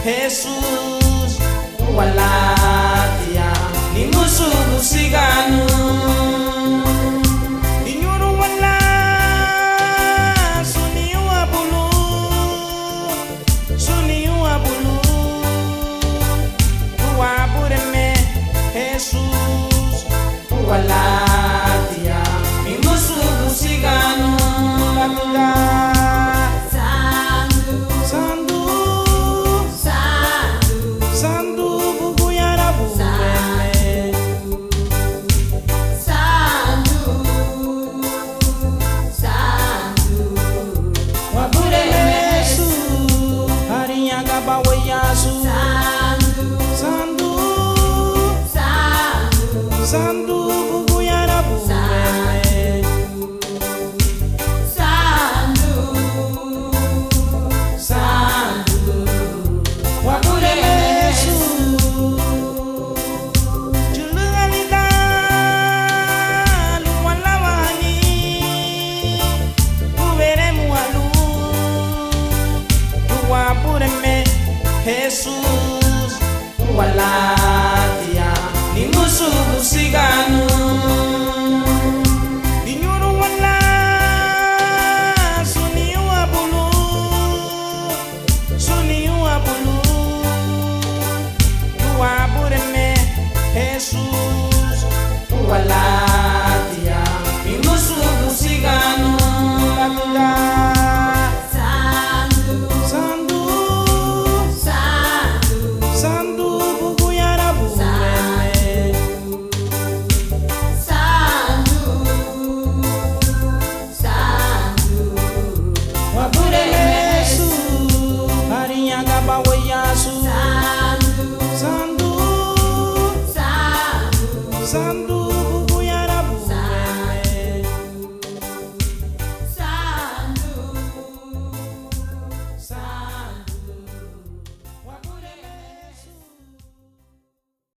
Jesus walatia ni musu busiganu inyuru wala suni wa bulu wa bureme Jesus walatia ni musu busiganu Sandu bubu ya rabu Sandu wabule Yesu Julungalita luwalawani Ubere mualu Wabule me Jesus walatia ni musu busiganu inyuru wala suni wa bulu wa bureme Jesus wala